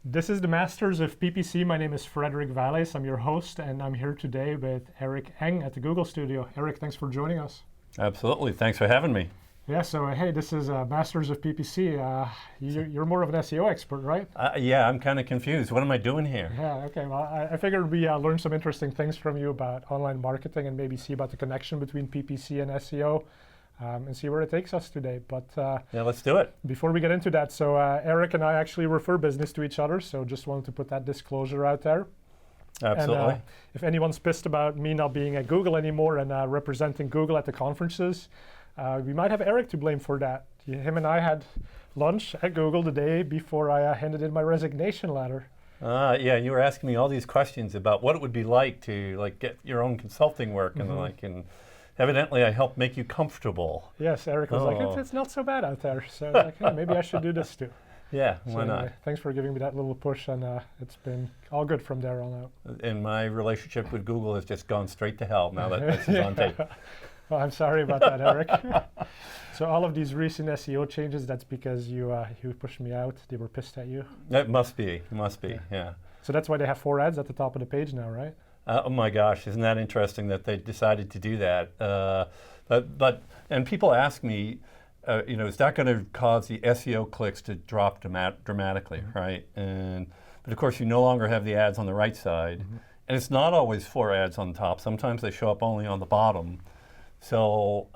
This is the Masters of PPC. My name is Frederick Vallaeys. I'm your host, and I'm here today with Eric Enge at the Google studio. Eric, thanks for joining us. Absolutely. Thanks for having me. Yeah, so hey, this is Masters of PPC. You're more of an SEO expert, right? Yeah, I'm kind of confused. What am I doing here? Yeah, okay. Well, I figured we learn some interesting things from you about online marketing and maybe see about the connection between PPC and SEO. And see where it takes us today. But yeah, let's do it. Before we get into that, so Eric and I actually refer business to each other, so just wanted to put that disclosure out there. Absolutely. And if anyone's pissed about me not being at Google anymore and representing Google at the conferences, we might have Eric to blame for that. Him and I had lunch at Google the day before I handed in my resignation letter. Yeah, you were asking me all these questions about what it would be like to get your own consulting work and evidently I helped make you comfortable. Yes, Eric was like, it's not so bad out there. So like, hey, maybe I should do this too. Yeah, so why not? Thanks for giving me that little push, and it's been all good from there on out. And my relationship with Google has just gone straight to hell now that this is on tape. Well, I'm sorry about that, Eric. So all of these recent SEO changes, that's because you pushed me out. They were pissed at you. It must be, yeah. So that's why they have 4 ads at the top of the page now, right? Oh my gosh, isn't that interesting that they decided to do that? And people ask me, is that going to cause the SEO clicks to drop dramatically, right? But of course, you no longer have the ads on the right side, and it's not always 4 ads on top. Sometimes they show up only on the bottom. So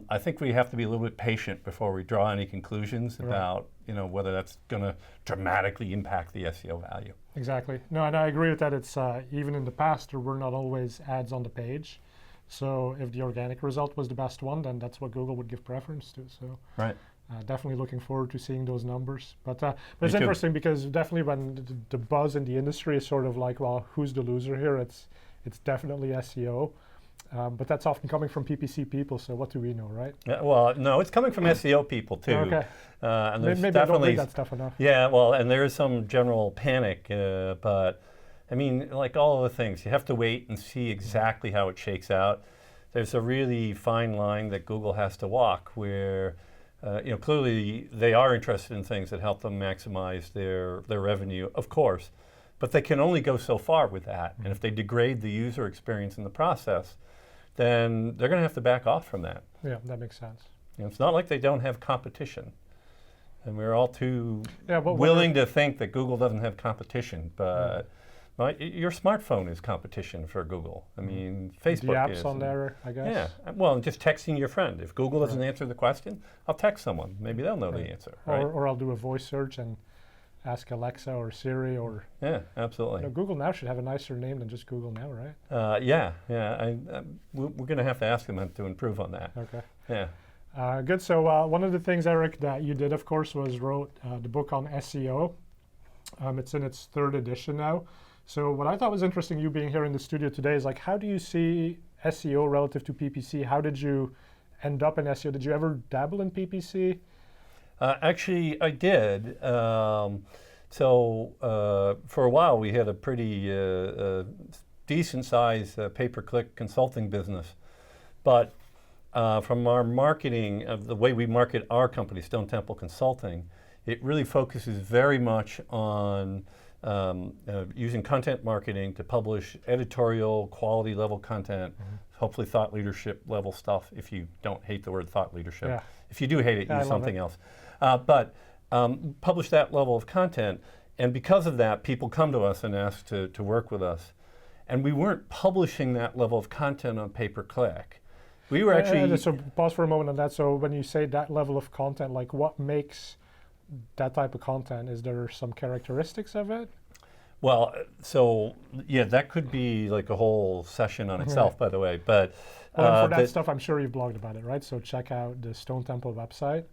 I think we have to be a little bit patient before we draw any conclusions about whether that's going to dramatically impact the SEO value. Exactly. No, and I agree with that. It's even in the past there were not always ads on the page. So if the organic result was the best one, then that's what Google would give preference to. So right. Definitely looking forward to seeing those numbers. But it's interesting because definitely when the buzz in the industry is sort of like, well, who's the loser here? It's definitely SEO. But that's often coming from PPC people, so what do we know, right? Yeah, well, no, it's coming from SEO people too. Okay. And there's maybe I don't read that stuff enough. Yeah, well, and there is some general panic, but I mean, like all of the things, you have to wait and see exactly how it shakes out. There's a really fine line that Google has to walk where, clearly they are interested in things that help them maximize their revenue, of course, but they can only go so far with that. And if they degrade the user experience in the process, then they're going to have to back off from that. Yeah, that makes sense. It's not like they don't have competition. And we're all too but willing to think that Google doesn't have competition, but your smartphone is competition for Google. I mean, Facebook the is. apps on there, I guess. Yeah, well, just texting your friend. If Google doesn't answer the question, I'll text someone. Maybe they'll know the answer. Right? Or I'll do a voice search and ask Alexa or Siri or... Yeah, absolutely. Google Now should have a nicer name than just Google Now, right? Yeah. We're going to have to ask them to improve on that. Okay. Yeah. Good. So one of the things, Eric, that you did, of course, was wrote the book on SEO. It's in its 3rd edition now. So what I thought was interesting, you being here in the studio today, is like, how do you see SEO relative to PPC? How did you end up in SEO? Did you ever dabble in PPC? Actually, I did. So for a while, we had a pretty decent-sized pay-per-click consulting business. But from our marketing, the way we market our company, Stone Temple Consulting, it really focuses very much on using content marketing to publish editorial quality level content, hopefully thought leadership level stuff, if you don't hate the word thought leadership. Yeah. If you do hate it, use something else. But publish that level of content, and because of that, people come to us and ask to work with us. And we weren't publishing that level of content on pay-per-click. We were actually... So pause for a moment on that. So when you say that level of content, like what makes that type of content? Is there some characteristics of it? Well, so yeah, that could be like a whole session on itself, by the way. But for that stuff, I'm sure you've blogged about it, right? So check out the Stone Temple website.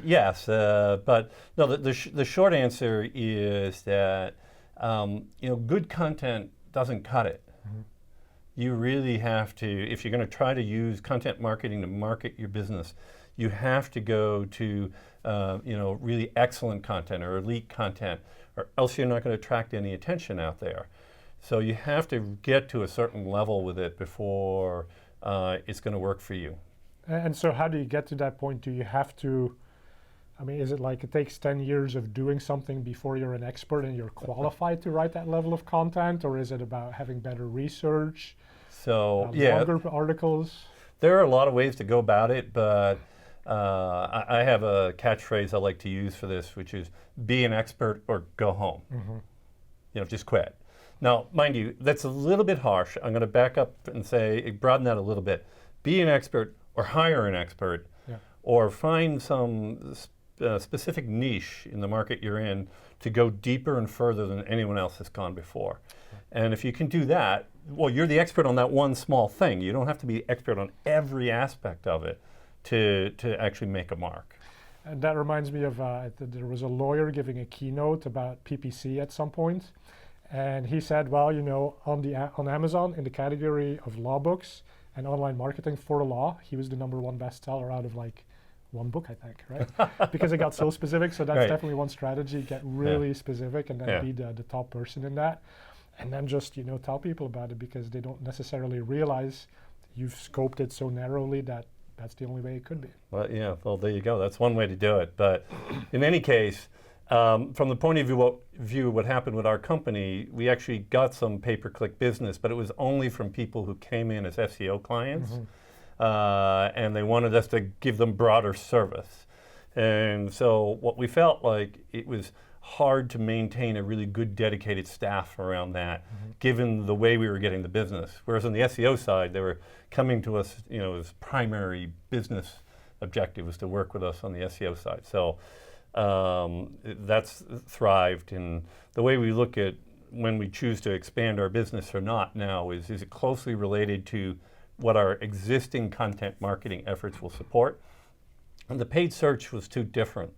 Yes, but no. The short answer is that good content doesn't cut it. You really have to, if you're going to try to use content marketing to market your business, you have to go to really excellent content or elite content, or else you're not going to attract any attention out there. So you have to get to a certain level with it before it's going to work for you. And so how do you get to that point? Do you have to I mean, is it like it takes 10 years of doing something before you're an expert and you're qualified to write that level of content, or is it about having better research, So longer articles? there are a lot of ways to go about it, but I have a catchphrase I like to use for this, which is be an expert or go home. Just quit. Now, mind you, that's a little bit harsh. I'm going to back up and say, broaden that a little bit. Be an expert or hire an expert, or find some specific niche in the market you're in to go deeper and further than anyone else has gone before. And if you can do that, well, you're the expert on that one small thing. You don't have to be expert on every aspect of it to actually make a mark. And that reminds me of, there was a lawyer giving a keynote about PPC at some point. And he said, well, on Amazon, in the category of law books and online marketing for law, he was the #1 bestseller out of like one book, I think, right? Because it got so specific. So that's definitely one strategy, get really specific and then be the top person in that. And then just, tell people about it, because they don't necessarily realize you've scoped it so narrowly that that's the only way it could be. Well, there you go. That's one way to do it. But in any case, from the point of view what happened with our company, we actually got some pay-per-click business, but it was only from people who came in as SEO clients, and they wanted us to give them broader service. And so what we felt like, it was hard to maintain a really good dedicated staff around that, given the way we were getting the business. Whereas on the SEO side, they were coming to us, as primary business objective was to work with us on the SEO side. So that's thrived. And the way we look at when we choose to expand our business or not now is it closely related to what our existing content marketing efforts will support. And the paid search was too different.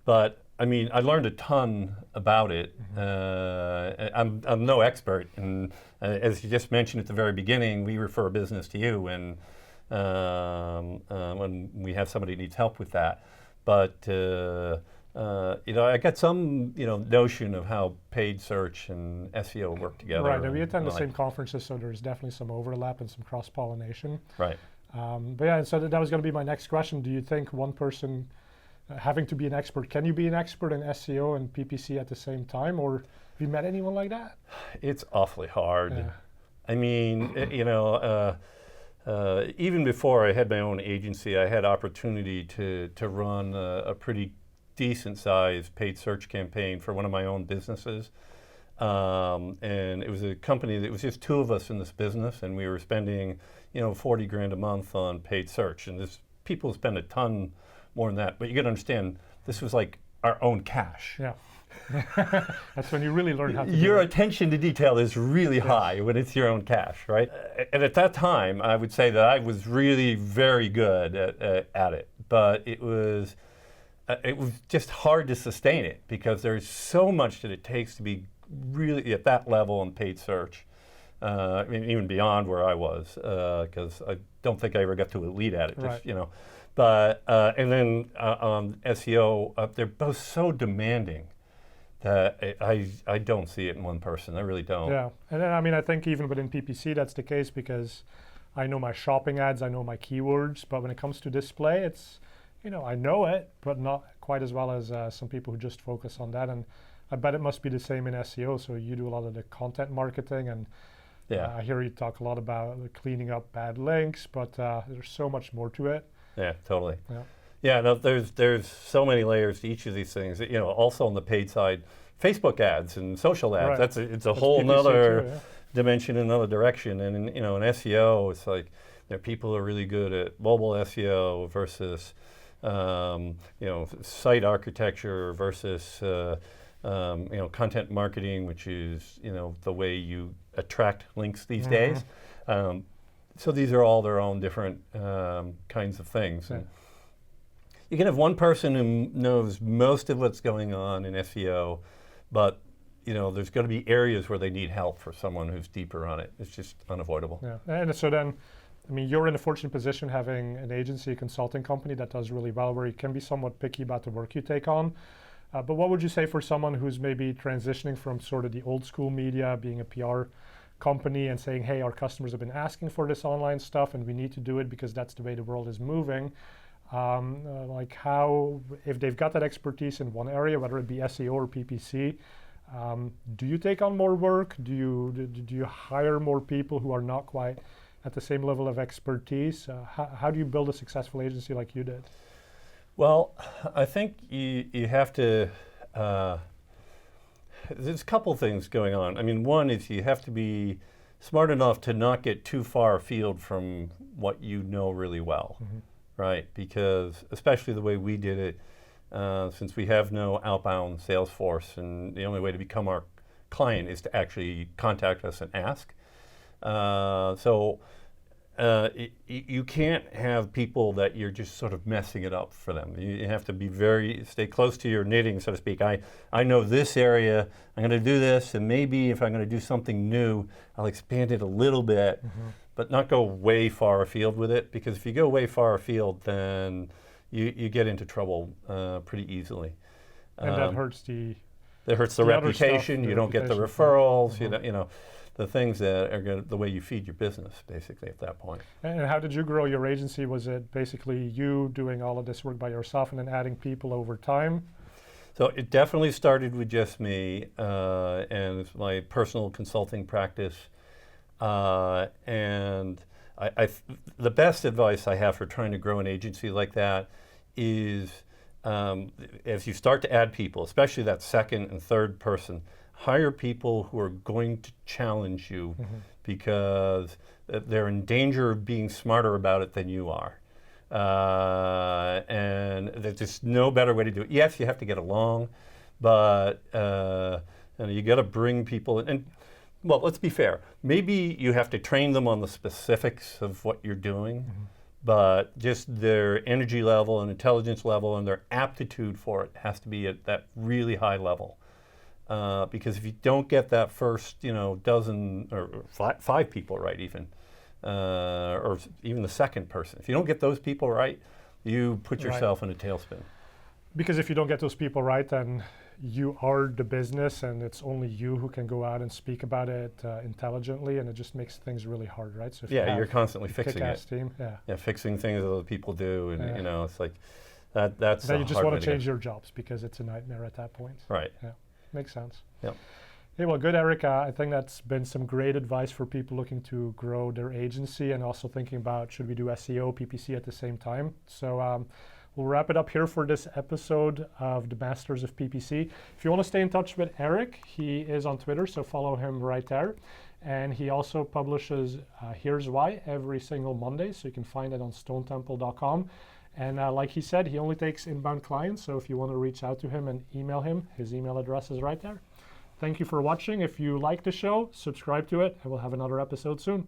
But I mean, I learned a ton about it. I'm no expert, and as you just mentioned at the very beginning, we refer business to you when we have somebody who needs help with that. But I got some notion of how paid search and SEO work together. Right, and we attend the same conferences, so there's definitely some overlap and some cross-pollination. Right. But yeah, so that was going to be my next question. Do you think one person having to be an expert, can you be an expert in SEO and PPC at the same time, or have you met anyone like that? It's awfully hard. Yeah. I mean, even before I had my own agency, I had opportunity to run a pretty decent sized paid search campaign for one of my own businesses. And it was a company that was just two of us in this business, and we were spending, $40,000 a month on paid search. And people spend a ton more than that, but you got to understand, this was like our own cash. Yeah, that's when you really learn how to Your attention to detail is really high when it's your own cash, right? And at that time, I would say that I was really very good at it, but it was just hard to sustain it, because there's so much that it takes to be really at that level in paid search. I mean, even beyond where I was, because I don't think I ever got to elite at it. Just, But and then on SEO, they're both so demanding that I don't see it in one person. I really don't. Yeah, and then I think even within PPC that's the case, because I know my shopping ads, I know my keywords, but when it comes to display, it's I know it, but not quite as well as some people who just focus on that. And I bet it must be the same in SEO. So you do a lot of the content marketing, and I hear you talk a lot about cleaning up bad links, but there's so much more to it. Yeah, totally. Yeah, no, there's so many layers to each of these things. Also on the paid side, Facebook ads and social ads. Right. It's a whole nother dimension, another direction. And in SEO, it's like people are really good at mobile SEO versus site architecture versus content marketing, which is the way you attract links these days. So these are all their own different kinds of things. And you can have one person who knows most of what's going on in SEO, but there's going to be areas where they need help for someone who's deeper on it. It's just unavoidable. Yeah, and so then, you're in a fortunate position having an agency, a consulting company that does really well, where you can be somewhat picky about the work you take on. But what would you say for someone who's maybe transitioning from sort of the old school media, being a PR company, and saying, hey, our customers have been asking for this online stuff and we need to do it because that's the way the world is moving. like how, if they've got that expertise in one area, whether it be SEO or PPC, do you take on more work? Do you hire more people who are not quite at the same level of expertise? How do you build a successful agency like you did? Well, I think you have to, there's a couple things going on. I mean, one is you have to be smart enough to not get too far afield from what you know really well, right? Because especially the way we did it, since we have no outbound sales force, and the only way to become our client is to actually contact us and ask. You can't have people that you're just sort of messing it up for them. You have to be stay close to your knitting, so to speak. I know this area, I'm going to do this, and maybe if I'm going to do something new, I'll expand it a little bit, but not go way far afield with it, because if you go way far afield, then you get into trouble pretty easily. And that hurts the reputation. You don't get the referrals. Yeah. You know, the things that are the way you feed your business, basically, at that point. And how did you grow your agency? Was it basically you doing all of this work by yourself and then adding people over time? So it definitely started with just me and my personal consulting practice. And the best advice I have for trying to grow an agency like that is, as you start to add people, especially that second and third person, hire people who are going to challenge you because they're in danger of being smarter about it than you are. And there's just no better way to do it. Yes, you have to get along, but you got to bring people in. And, well, let's be fair. Maybe you have to train them on the specifics of what you're doing, but just their energy level and intelligence level and their aptitude for it has to be at that really high level. Because if you don't get that first, dozen or five people right, even, or even the second person, if you don't get those people right, you put yourself in a tailspin. Because if you don't get those people right, then you are the business, and it's only you who can go out and speak about it intelligently, and it just makes things really hard, right? So if you're constantly fixing it. Team, fixing things that other people do, and it's like that's. Then you just want to change your jobs because it's a nightmare at that point. Right. Yeah. Makes sense. Yep. Hey, well, good, Eric. I think that's been some great advice for people looking to grow their agency and also thinking about, should we do SEO, PPC at the same time? So we'll wrap it up here for this episode of the Masters of PPC. If you want to stay in touch with Eric, he is on Twitter, so follow him right there. And he also publishes Here's Why every single Monday, so you can find it on stonetemple.com. And like he said, he only takes inbound clients, so if you want to reach out to him and email him, his email address is right there. Thank you for watching. If you like the show, subscribe to it, and we'll have another episode soon.